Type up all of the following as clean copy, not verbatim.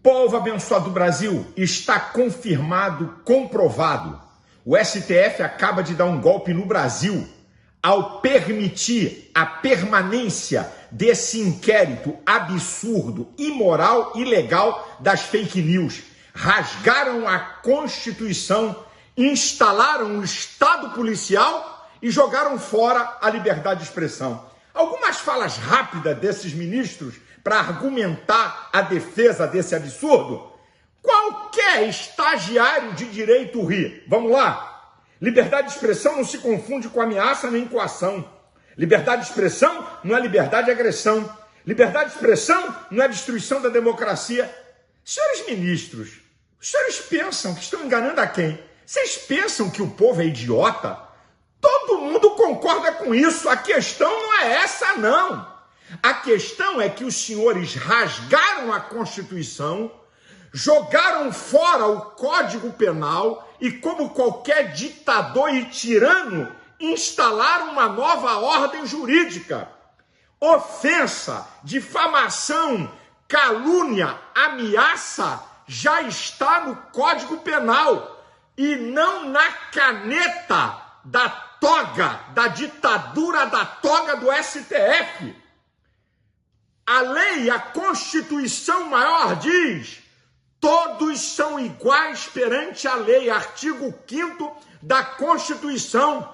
Povo abençoado do Brasil, está confirmado, comprovado. O STF acaba de dar um golpe no Brasil ao permitir a permanência desse inquérito absurdo, imoral, ilegal das fake news. Rasgaram a Constituição, instalaram o Estado policial e jogaram fora a liberdade de expressão. Algumas falas rápidas desses ministros para argumentar a defesa desse absurdo. Qualquer estagiário de direito ri. Vamos lá? Liberdade de expressão não se confunde com ameaça nem com ação. Liberdade de expressão não é liberdade de agressão. Liberdade de expressão não é destruição da democracia. Senhores ministros, os senhores pensam que estão enganando a quem? Vocês pensam que o povo é idiota? Todo mundo concorda com isso. A questão não é essa, não. A questão é que os senhores rasgaram a Constituição, jogaram fora o Código Penal e, como qualquer ditador e tirano, instalaram uma nova ordem jurídica. Ofensa, difamação, calúnia, ameaça já está no Código Penal e não na caneta da toga, da ditadura da toga do STF. A lei, a Constituição maior diz: todos são iguais perante a lei, artigo 5º da Constituição.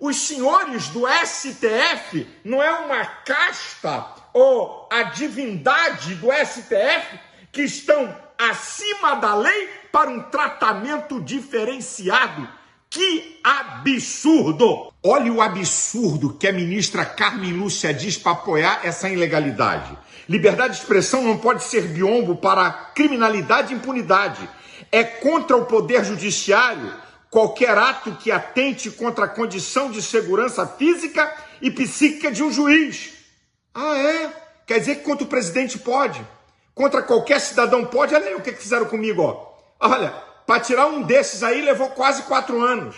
Os senhores do STF não é uma casta ou a divindade do STF que estão acima da lei para um tratamento diferenciado. Que absurdo! Olha o absurdo que a ministra Carmen Lúcia diz para apoiar essa ilegalidade. Liberdade de expressão não pode ser biombo para criminalidade e impunidade. É contra o poder judiciário qualquer ato que atente contra a condição de segurança física e psíquica de um juiz. Ah, é? Quer dizer que contra o presidente pode? Contra qualquer cidadão pode? Olha aí o que fizeram comigo, ó. Olha, para tirar um desses aí levou quase 4 anos.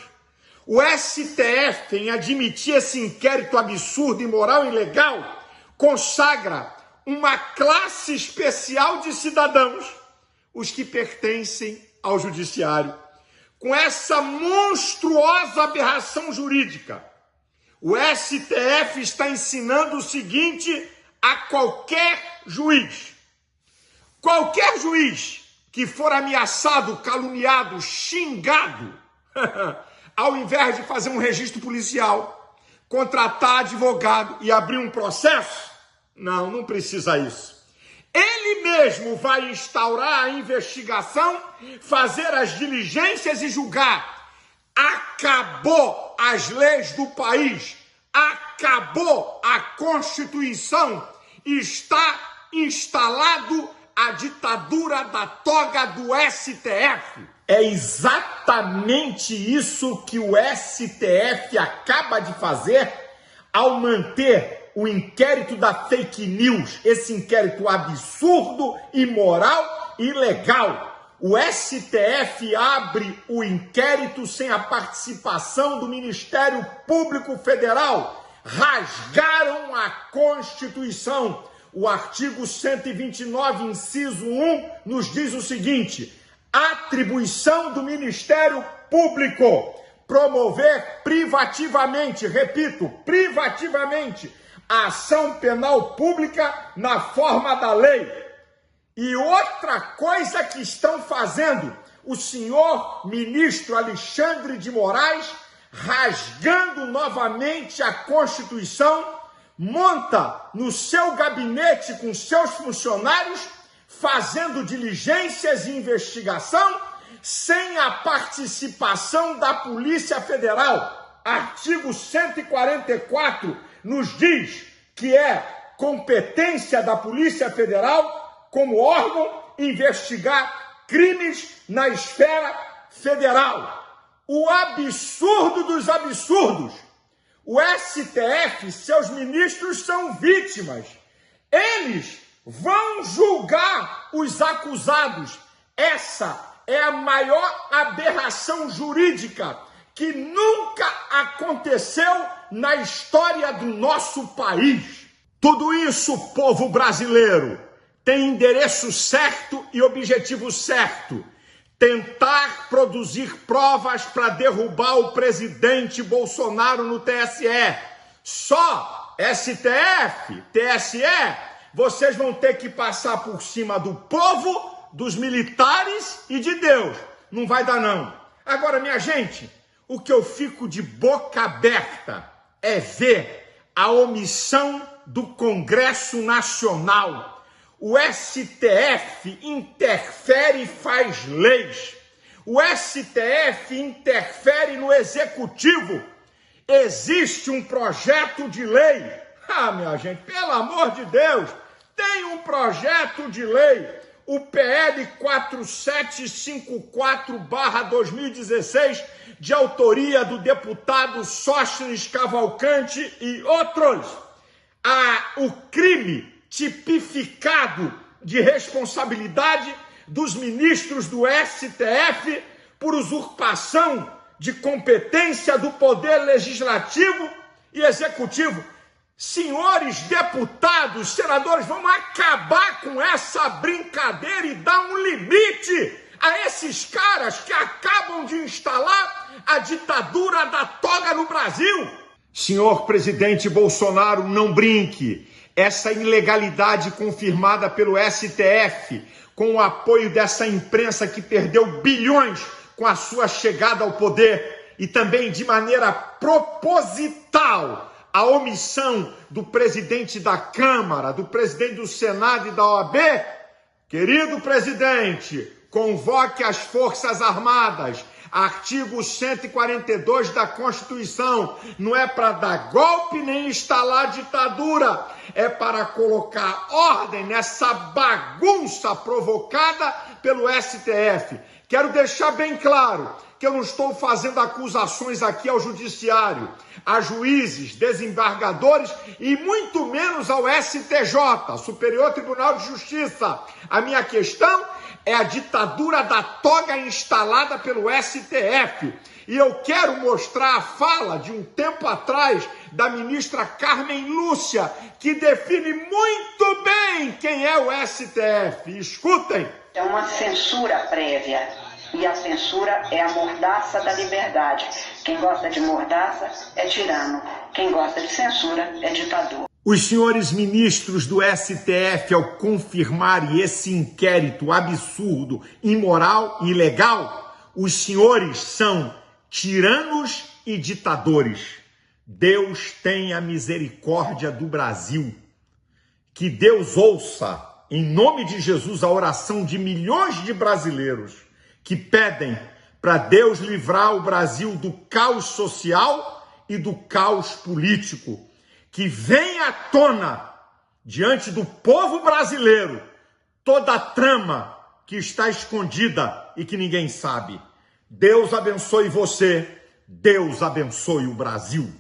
O STF, em admitir esse inquérito absurdo, imoral e ilegal, consagra uma classe especial de cidadãos, os que pertencem ao judiciário. Com essa monstruosa aberração jurídica, o STF está ensinando o seguinte a qualquer juiz. Qualquer juiz que for ameaçado, caluniado, xingado, ao invés de fazer um registro policial, contratar advogado e abrir um processo, não precisa isso. Ele mesmo vai instaurar a investigação, fazer as diligências e julgar. Acabou as leis do país, acabou a Constituição, está instalado a ditadura da toga do STF. É exatamente isso que o STF acaba de fazer ao manter o inquérito da fake news, esse inquérito absurdo, imoral e ilegal. O STF abre o inquérito sem a participação do Ministério Público Federal. Rasgaram a Constituição. O artigo 129, inciso 1, nos diz o seguinte: atribuição do Ministério Público promover privativamente, repito, privativamente, a ação penal pública na forma da lei. E outra coisa que estão fazendo, o senhor ministro Alexandre de Moraes, rasgando novamente a Constituição, monta no seu gabinete com seus funcionários, fazendo diligências e investigação, sem a participação da Polícia Federal. Artigo 144 nos diz que é competência da Polícia Federal, como órgão, investigar crimes na esfera federal. O absurdo dos absurdos. O STF, seus ministros são vítimas. Eles vão julgar os acusados. Essa é a maior aberração jurídica que nunca aconteceu na história do nosso país. Tudo isso, povo brasileiro, tem endereço certo e objetivo certo: tentar produzir provas para derrubar o presidente Bolsonaro no TSE. Só STF, TSE, vocês vão ter que passar por cima do povo, dos militares e de Deus. Não vai dar não. Agora, minha gente, o que eu fico de boca aberta é ver a omissão do Congresso Nacional. O STF interfere e faz leis. O STF interfere no Executivo. Existe um projeto de lei. Ah, minha gente, pelo amor de Deus, tem um projeto de lei, o PL 4754/2016, de autoria do deputado Sóstenes Cavalcante e outros. O crime tipificado de responsabilidade dos ministros do STF por usurpação de competência do Poder Legislativo e Executivo. Senhores deputados, senadores, vamos acabar com essa brincadeira e dar um limite a esses caras que acabam de instalar a ditadura da toga no Brasil. Senhor presidente Bolsonaro, não brinque. Essa ilegalidade confirmada pelo STF, com o apoio dessa imprensa que perdeu bilhões com a sua chegada ao poder, e também de maneira proposital a omissão do presidente da Câmara, do presidente do Senado e da OAB. Querido presidente, convoque as Forças Armadas. Artigo 142 da Constituição. Não é para dar golpe nem instalar ditadura. É para colocar ordem nessa bagunça provocada pelo STF. Quero deixar bem claro que eu não estou fazendo acusações aqui ao judiciário, a juízes, desembargadores e muito menos ao STJ, Superior Tribunal de Justiça. A minha questão é a ditadura da toga instalada pelo STF. E eu quero mostrar a fala de um tempo atrás da ministra Carmen Lúcia, que define muito bem quem é o STF. Escutem. É uma censura prévia. E a censura é a mordaça da liberdade. Quem gosta de mordaça é tirano. Quem gosta de censura é ditador. Os senhores ministros do STF, ao confirmarem esse inquérito absurdo, imoral e ilegal, os senhores são tiranos e ditadores. Deus tenha misericórdia do Brasil. Que Deus ouça, em nome de Jesus, a oração de milhões de brasileiros que pedem para Deus livrar o Brasil do caos social e do caos político. Que venha à tona, diante do povo brasileiro, toda a trama que está escondida e que ninguém sabe. Deus abençoe você, Deus abençoe o Brasil.